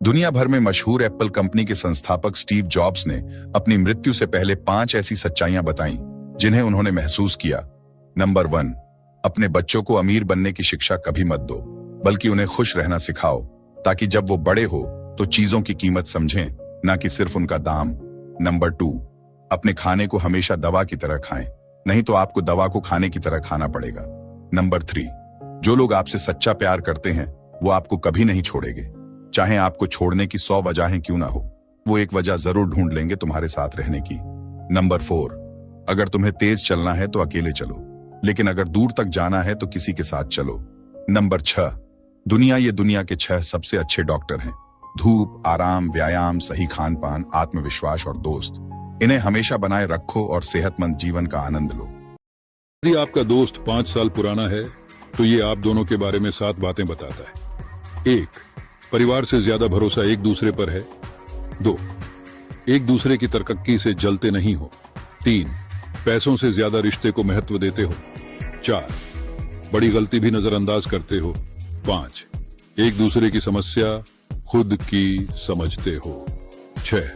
दुनिया भर में मशहूर एप्पल कंपनी के संस्थापक स्टीव जॉब्स ने अपनी मृत्यु से पहले 5 ऐसी सच्चाइयां बताई जिन्हें उन्होंने महसूस किया। नंबर 1, अपने बच्चों को अमीर बनने की शिक्षा कभी मत दो, बल्कि उन्हें खुश रहना सिखाओ, ताकि जब वो बड़े हो तो चीजों की कीमत समझें, ना कि सिर्फ उनका दाम। नंबर 2, अपने खाने को हमेशा दवा की तरह खाएं, नहीं तो आपको दवा को खाने की तरह खाना पड़ेगा। नंबर 3, जो लोग आपसे सच्चा प्यार करते हैं वो आपको कभी नहीं छोड़ेंगे, चाहे आपको छोड़ने की 100 वजहें क्यों ना हो, वो एक वजह जरूर ढूंढ लेंगे तुम्हारे साथ रहने की। नंबर 4, अगर तुम्हें तेज चलना है तो अकेले चलो, लेकिन अगर दूर तक जाना है तो किसी के साथ चलो। नंबर 6, ये दुनिया के 6 सबसे अच्छे डॉक्टर हैं: धूप, आराम, व्यायाम, सही खान पान, आत्मविश्वास और दोस्त। इन्हें हमेशा बनाए रखो और सेहतमंद जीवन का आनंद लो। यदि आपका दोस्त 5 साल पुराना है तो ये आप दोनों के बारे में 7 बातें बताता है। 1, परिवार से ज्यादा भरोसा एक दूसरे पर है। 2, एक दूसरे की तरक्की से जलते नहीं हो। 3, पैसों से ज्यादा रिश्ते को महत्व देते हो। 4, बड़ी गलती भी नजरअंदाज करते हो। 5, एक दूसरे की समस्या खुद की समझते हो। 6,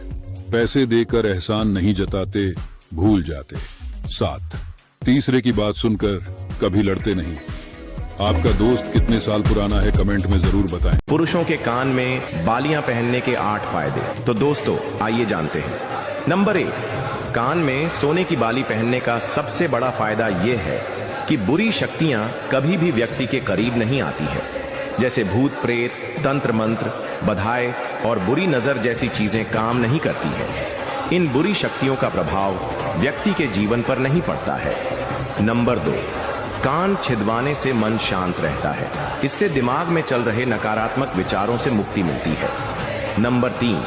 पैसे देकर एहसान नहीं जताते, भूल जाते। 7, तीसरे की बात सुनकर कभी लड़ते नहीं। आपका दोस्त कितने साल पुराना है कमेंट में जरूर बताएं। पुरुषों के कान में बालियां पहनने के 8 फायदे। तो दोस्तों आइए जानते हैं। नंबर 1, कान में सोने की बाली पहनने का सबसे बड़ा फायदा यह है कि बुरी शक्तियां कभी भी व्यक्ति के करीब नहीं आती है। जैसे भूत प्रेत, तंत्र मंत्र, बधाई और बुरी नजर जैसी चीजें काम नहीं करती है। इन बुरी शक्तियों का प्रभाव व्यक्ति के जीवन पर नहीं पड़ता है। नंबर 2, कान छिदवाने से मन शांत रहता है। इससे दिमाग में चल रहे नकारात्मक विचारों से मुक्ति मिलती है। नंबर 3,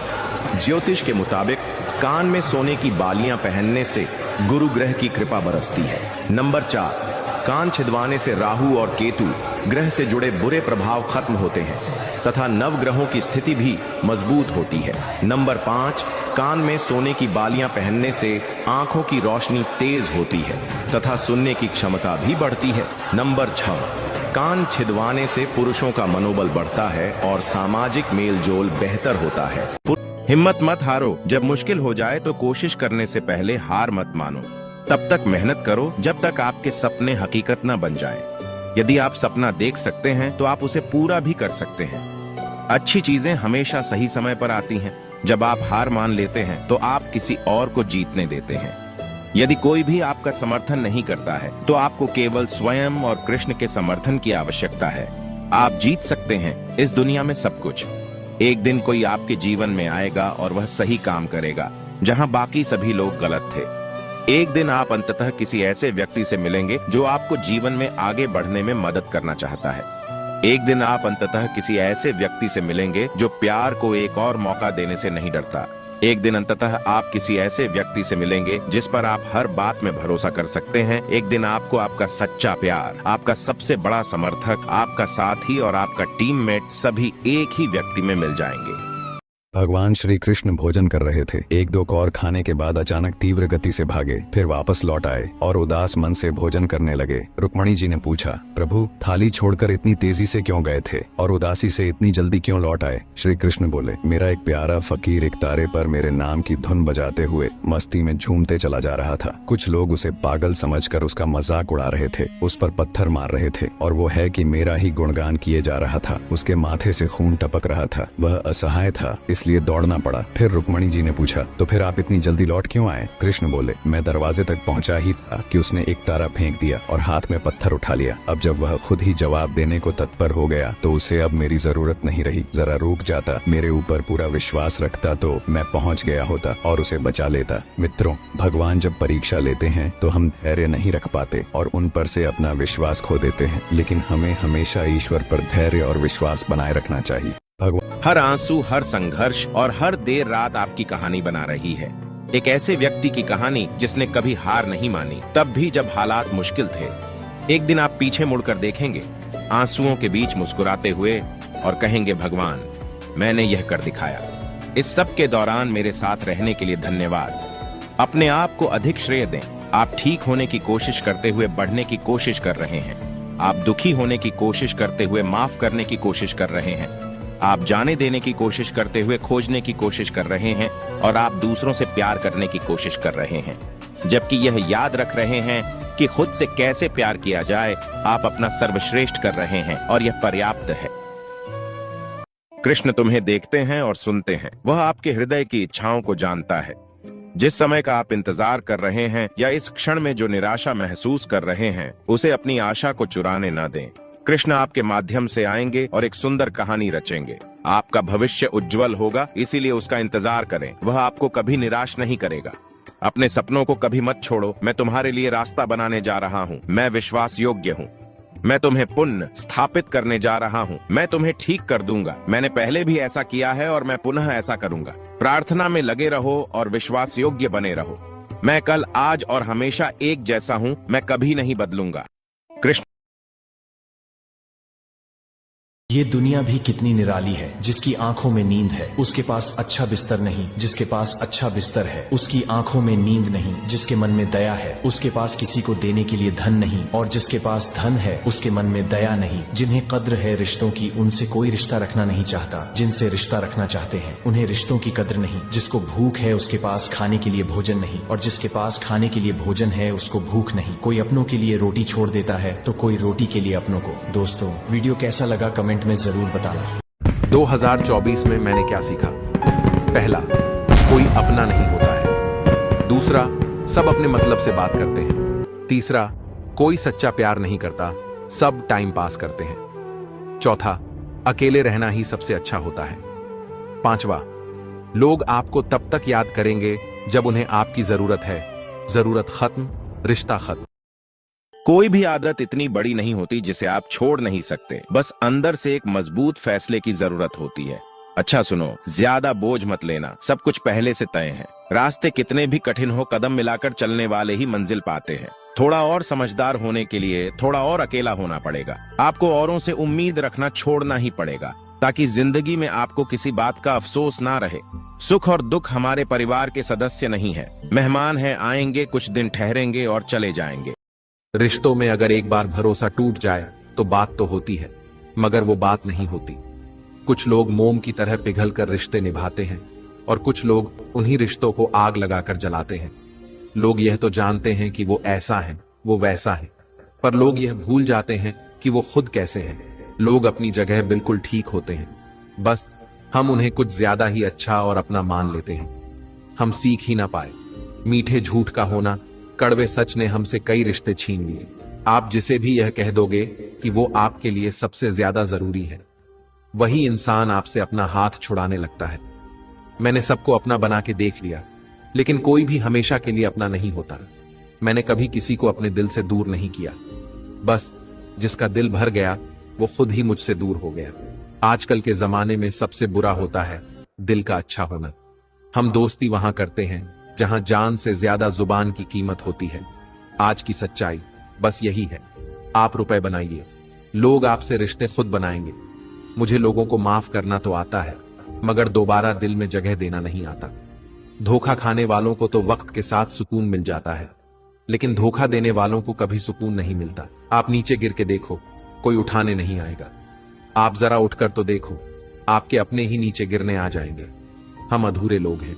ज्योतिष के मुताबिक कान में सोने की बालियां पहनने से गुरु ग्रह की कृपा बरसती है। नंबर 4, कान छिदवाने से राहु और केतु ग्रह से जुड़े बुरे प्रभाव खत्म होते हैं तथा नवग्रहों की स्थिति भी मजबूत होती है। नंबर 5, कान में सोने की बालियां पहनने से आंखों की रोशनी तेज होती है तथा सुनने की क्षमता भी बढ़ती है। नंबर 6, कान छिदवाने से पुरुषों का मनोबल बढ़ता है और सामाजिक मेलजोल बेहतर होता है। हिम्मत मत हारो, जब मुश्किल हो जाए तो कोशिश करने से पहले हार मत मानो। तब तक मेहनत करो जब तक आपके सपने हकीकत न बन जाएं। यदि आप सपना देख सकते हैं तो आप उसे पूरा भी कर सकते हैं। अच्छी चीजें हमेशा सही समय पर आती हैं। जब आप हार मान लेते हैं तो आप किसी और को जीतने देते हैं। यदि कोई भी आपका समर्थन नहीं करता है तो आपको केवल स्वयं और कृष्ण के समर्थन की आवश्यकता है। आप जीत सकते हैं इस दुनिया में सब कुछ। एक दिन कोई आपके जीवन में आएगा और वह सही काम करेगा जहां बाकी सभी लोग गलत थे। एक दिन आप अंततः किसी ऐसे व्यक्ति से मिलेंगे जो आपको जीवन में आगे बढ़ने में मदद करना चाहता है। एक दिन आप अंततः किसी ऐसे व्यक्ति से मिलेंगे जो प्यार को एक और मौका देने से नहीं डरता। एक दिन अंततः आप किसी ऐसे व्यक्ति से मिलेंगे जिस पर आप हर बात में भरोसा कर सकते हैं। एक दिन आपको आपका सच्चा प्यार, आपका सबसे बड़ा समर्थक, आपका साथी और आपका टीममेट सभी एक ही व्यक्ति में मिल जाएंगे। भगवान श्री कृष्ण भोजन कर रहे थे। 1-2 कौर खाने के बाद अचानक तीव्र गति से भागे, फिर वापस लौट आए और उदास मन से भोजन करने लगे। रुक्मणी जी ने पूछा, प्रभु थाली छोड़कर इतनी तेजी से क्यों गए थे और उदासी से इतनी जल्दी क्यों लौट आए? श्री कृष्ण बोले, मेरा एक प्यारा फकीर एक तारे पर मेरे नाम की धुन बजाते हुए मस्ती में झूमते चला जा रहा था। कुछ लोग उसे पागल समझकर उसका मजाक उड़ा रहे थे, उस पर पत्थर मार रहे थे और वो है कि मेरा ही गुणगान किए जा रहा था। उसके माथे से खून टपक रहा था, वह असहाय था, इसलिए दौड़ना पड़ा। फिर रुक्मणी जी ने पूछा, तो फिर आप इतनी जल्दी लौट क्यों आए? कृष्ण बोले, मैं दरवाजे तक पहुंचा ही था कि उसने एक तारा फेंक दिया और हाथ में पत्थर उठा लिया। अब जब वह खुद ही जवाब देने को तत्पर हो गया तो उसे अब मेरी जरूरत नहीं रही। जरा रुक जाता, मेरे ऊपर पूरा विश्वास रखता तो मैं पहुंच गया होता और उसे बचा लेता। मित्रों, भगवान जब परीक्षा लेते हैं तो हम धैर्य नहीं रख पाते और उन पर से अपना विश्वास खो देते हैं, लेकिन हमें हमेशा ईश्वर पर धैर्य और विश्वास बनाए रखना चाहिए। हर आंसू, हर संघर्ष और हर देर रात आपकी कहानी बना रही है। एक ऐसे व्यक्ति की कहानी जिसने कभी हार नहीं मानी, तब भी जब हालात मुश्किल थे। एक दिन आप पीछे मुड़कर देखेंगे, आंसुओं के बीच मुस्कुराते हुए, और कहेंगे, भगवान मैंने यह कर दिखाया। इस सब के दौरान मेरे साथ रहने के लिए धन्यवाद। अपने आप को अधिक श्रेय दें। आप ठीक होने की कोशिश करते हुए बढ़ने की कोशिश कर रहे हैं। आप दुखी होने की कोशिश करते हुए माफ करने की कोशिश कर रहे हैं। आप जाने देने की कोशिश करते हुए खोजने की कोशिश कर रहे हैं और आप दूसरों से प्यार करने की कोशिश कर रहे हैं, जबकि यह याद रख रहे हैं कि खुद से कैसे प्यार किया जाए। आप अपना सर्वश्रेष्ठ कर रहे हैं और यह पर्याप्त है। कृष्ण तुम्हें देखते हैं और सुनते हैं। वह आपके हृदय की इच्छाओं को जानता है। जिस समय का आप इंतजार कर रहे हैं या इस क्षण में जो निराशा महसूस कर रहे हैं, उसे अपनी आशा को चुराने न दें। कृष्ण आपके माध्यम से आएंगे और एक सुंदर कहानी रचेंगे। आपका भविष्य उज्जवल होगा, इसीलिए उसका इंतजार करें। वह आपको कभी निराश नहीं करेगा। अपने सपनों को कभी मत छोड़ो। मैं तुम्हारे लिए रास्ता बनाने जा रहा हूँ। मैं विश्वास योग्य हूँ। मैं तुम्हें पुनः स्थापित करने जा रहा हूँ। मैं तुम्हें ठीक कर दूंगा। मैंने पहले भी ऐसा किया है और मैं पुनः ऐसा करूंगा। प्रार्थना में लगे रहो और विश्वास योग्य बने रहो। मैं कल, आज और हमेशा एक जैसा हूँ। मैं कभी नहीं बदलूंगा। कृष्ण। ये दुनिया भी कितनी निराली है। जिसकी आंखों में नींद है उसके पास अच्छा बिस्तर नहीं। जिसके पास अच्छा बिस्तर है उसकी आंखों में नींद नहीं। जिसके मन में दया है उसके पास किसी को देने के लिए धन नहीं, और जिसके पास धन है उसके मन में दया नहीं। जिन्हें कद्र है रिश्तों की, उनसे कोई रिश्ता रखना नहीं चाहता। जिनसे रिश्ता रखना चाहते हैं उन्हें रिश्तों की कद्र नहीं। जिसको भूख है उसके पास खाने के लिए भोजन नहीं, और जिसके पास खाने के लिए भोजन है उसको भूख नहीं। कोई अपनों के लिए रोटी छोड़ देता है तो कोई रोटी के लिए अपनों को। दोस्तों, वीडियो कैसा लगा कमेंट में जरूर बताना। 2024 में मैंने क्या सीखा? पहला, कोई अपना नहीं होता है। दूसरा, सब अपने मतलब से बात करते हैं। तीसरा, कोई सच्चा प्यार नहीं करता, सब टाइम पास करते हैं। चौथा, अकेले रहना ही सबसे अच्छा होता है। पांचवा, लोग आपको तब तक याद करेंगे जब उन्हें आपकी जरूरत है। जरूरत खत्म, रिश्ता खत्म। कोई भी आदत इतनी बड़ी नहीं होती जिसे आप छोड़ नहीं सकते। बस अंदर से एक मजबूत फैसले की जरूरत होती है। अच्छा सुनो, ज्यादा बोझ मत लेना। सब कुछ पहले से तय है। रास्ते कितने भी कठिन हो, कदम मिलाकर चलने वाले ही मंजिल पाते हैं। थोड़ा और समझदार होने के लिए थोड़ा और अकेला होना पड़ेगा। आपको औरों से उम्मीद रखना छोड़ना ही पड़ेगा, ताकि जिंदगी में आपको किसी बात का अफसोस ना रहे। सुख और दुख हमारे परिवार के सदस्य नहीं है, मेहमान हैं, आएंगे, कुछ दिन ठहरेंगे और चले जाएंगे। रिश्तों में अगर एक बार भरोसा टूट जाए तो बात तो होती है, मगर वो बात नहीं होती। कुछ लोग मोम की तरह पिघल कर रिश्ते निभाते हैं और कुछ लोग उन्हीं रिश्तों को आग लगाकर जलाते हैं। लोग यह तो जानते हैं कि वो ऐसा है, वो वैसा है, पर लोग यह भूल जाते हैं कि वो खुद कैसे हैं। लोग अपनी जगह बिल्कुल ठीक होते हैं, बस हम उन्हें कुछ ज्यादा ही अच्छा और अपना मान लेते हैं। हम सीख ही ना पाए। मीठे झूठ का होना, कड़वे सच ने हमसे कई रिश्ते छीन लिए। आप जिसे भी यह कह दोगे कि वो आपके लिए सबसे ज्यादा जरूरी है, वही इंसान आपसे अपना हाथ छुड़ाने लगता है। मैंने सबको अपना बना के देख लिया, लेकिन कोई भी हमेशा के लिए अपना नहीं होता। मैंने कभी किसी को अपने दिल से दूर नहीं किया। बस जिसका दिल भर गया वो खुद ही मुझसे दूर हो गया। आजकल के जमाने में सबसे बुरा होता है दिल का अच्छा होना। हम दोस्ती वहां करते हैं जहां जान से ज्यादा जुबान की कीमत होती है। आज की सच्चाई बस यही है। आप रुपए बनाइए, लोग आपसे रिश्ते खुद बनाएंगे। मुझे लोगों को माफ करना तो आता है, मगर दोबारा दिल में जगह देना नहीं आता। धोखा खाने वालों को तो वक्त के साथ सुकून मिल जाता है, लेकिन धोखा देने वालों को कभी सुकून नहीं मिलता। आप नीचे गिर के देखो, कोई उठाने नहीं आएगा। आप जरा उठकर तो देखो, आपके अपने ही नीचे गिरने आ जाएंगे। हम अधूरे लोग हैं।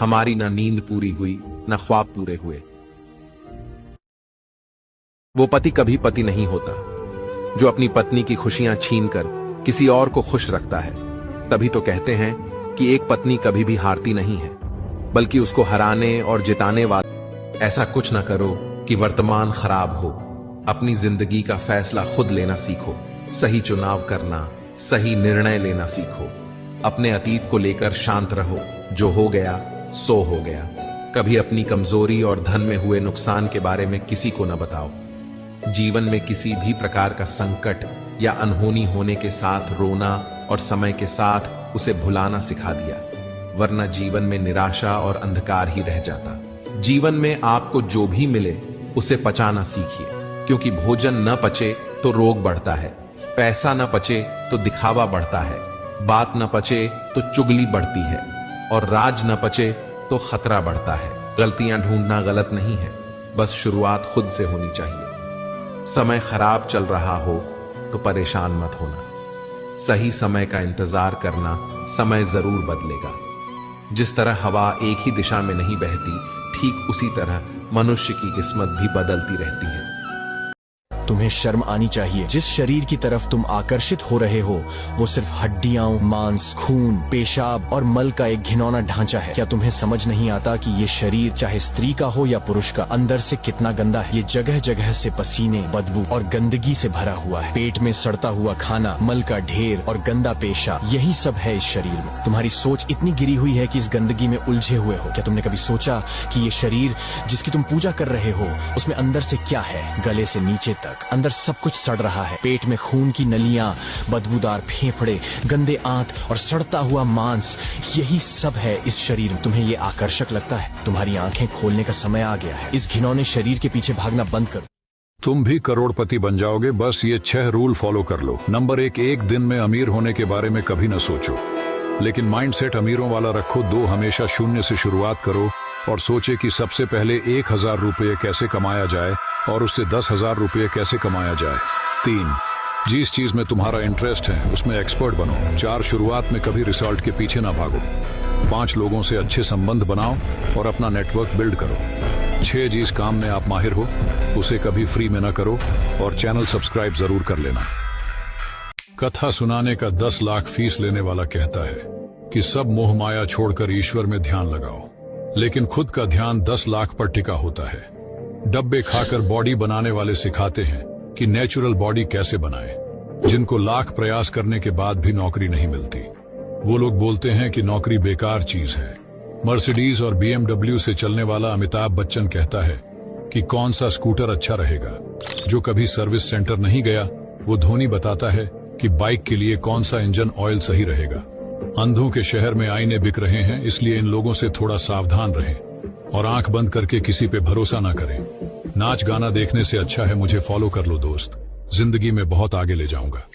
हमारी ना नींद पूरी हुई, ना ख्वाब पूरे हुए। वो पति कभी पति नहीं होता जो अपनी पत्नी की खुशियां छीनकर किसी और को खुश रखता है। तभी तो कहते हैं कि एक पत्नी कभी भी हारती नहीं है, बल्कि उसको हराने और जिताने वाला। ऐसा कुछ ना करो कि वर्तमान खराब हो। अपनी जिंदगी का फैसला खुद लेना सीखो। सही चुनाव करना, सही निर्णय लेना सीखो। अपने अतीत को लेकर शांत रहो। जो हो गया सो हो गया। कभी अपनी कमजोरी और धन में हुए नुकसान के बारे में किसी को न बताओ। जीवन में किसी भी प्रकार का संकट या अनहोनी होने के साथ रोना और समय के साथ उसे भुलाना सिखा दिया, वरना जीवन में निराशा और अंधकार ही रह जाता। जीवन में आपको जो भी मिले उसे पचाना सीखिए, क्योंकि भोजन न पचे तो रोग बढ़ता है, पैसा न पचे तो दिखावा बढ़ता है, बात न पचे तो चुगली बढ़ती है, और राज न पचे तो खतरा बढ़ता है। गलतियां ढूंढना गलत नहीं है, बस शुरुआत खुद से होनी चाहिए। समय खराब चल रहा हो तो परेशान मत होना। सही समय का इंतजार करना, समय जरूर बदलेगा। जिस तरह हवा एक ही दिशा में नहीं बहती, ठीक उसी तरह मनुष्य की किस्मत भी बदलती रहती है। तुम्हें शर्म आनी चाहिए। जिस शरीर की तरफ तुम आकर्षित हो रहे हो वो सिर्फ हड्डियां, मांस, खून, पेशाब और मल का एक घिनौना ढांचा है। क्या तुम्हें समझ नहीं आता कि ये शरीर चाहे स्त्री का हो या पुरुष का, अंदर से कितना गंदा है। ये जगह जगह से पसीने, बदबू और गंदगी से भरा हुआ है। पेट में सड़ता हुआ खाना, मल का ढेर और गंदा पेशाब, यही सब है इस शरीर में। तुम्हारी सोच इतनी गिरी हुई है कि इस गंदगी में उलझे हुए हो। क्या तुमने कभी सोचा कि ये शरीर जिसकी तुम पूजा कर रहे हो उसमें अंदर से क्या है? गले से नीचे तक अंदर सब कुछ सड़ रहा है। पेट में खून की नलियां, बदबूदार फेफड़े, गंदे आंत और सड़ता हुआ मांस, यही सब है इस शरीर में। तुम्हें ये आकर्षक लगता है? तुम्हारी आंखें खोलने का समय आ गया है। इस घिनौने शरीर के पीछे भागना बंद करो। तुम भी करोड़पति बन जाओगे, बस ये 6 रूल फॉलो कर लो। नंबर 1, एक दिन में अमीर होने के बारे में कभी न सोचो, लेकिन माइंडसेट अमीरों वाला रखो। 2, हमेशा शून्य से शुरुआत करो और सोचे कि सबसे पहले 1000 रुपये कैसे कमाया जाए और उससे 10,000 रुपये कैसे कमाया जाए। 3, जिस चीज में तुम्हारा इंटरेस्ट है उसमें एक्सपर्ट बनो। 4, शुरुआत में कभी रिजल्ट के पीछे ना भागो। 5, लोगों से अच्छे संबंध बनाओ और अपना नेटवर्क बिल्ड करो। 6, जिस काम में आप माहिर हो उसे कभी फ्री में ना करो और चैनल सब्सक्राइब जरूर कर लेना। कथा सुनाने का 10 लाख फीस लेने वाला कहता है कि सब मोह माया छोड़कर ईश्वर में ध्यान लगाओ, लेकिन खुद का ध्यान 10 लाख पर टिका होता है। डब्बे खाकर बॉडी बनाने वाले सिखाते हैं कि नेचुरल बॉडी कैसे बनाएं। जिनको लाख प्रयास करने के बाद भी नौकरी नहीं मिलती, वो लोग बोलते हैं कि नौकरी बेकार चीज है। मर्सिडीज और BMW से चलने वाला अमिताभ बच्चन कहता है कि कौन सा स्कूटर अच्छा रहेगा। जो कभी सर्विस सेंटर नहीं गया वो धोनी बताता है कि बाइक के लिए कौन सा इंजन ऑयल सही रहेगा। अंधों के शहर में आईने बिक रहे हैं, इसलिए इन लोगों से थोड़ा सावधान रहें और आंख बंद करके किसी पे भरोसा ना करें। नाच गाना देखने से अच्छा है मुझे फॉलो कर लो दोस्त, जिंदगी में बहुत आगे ले जाऊंगा।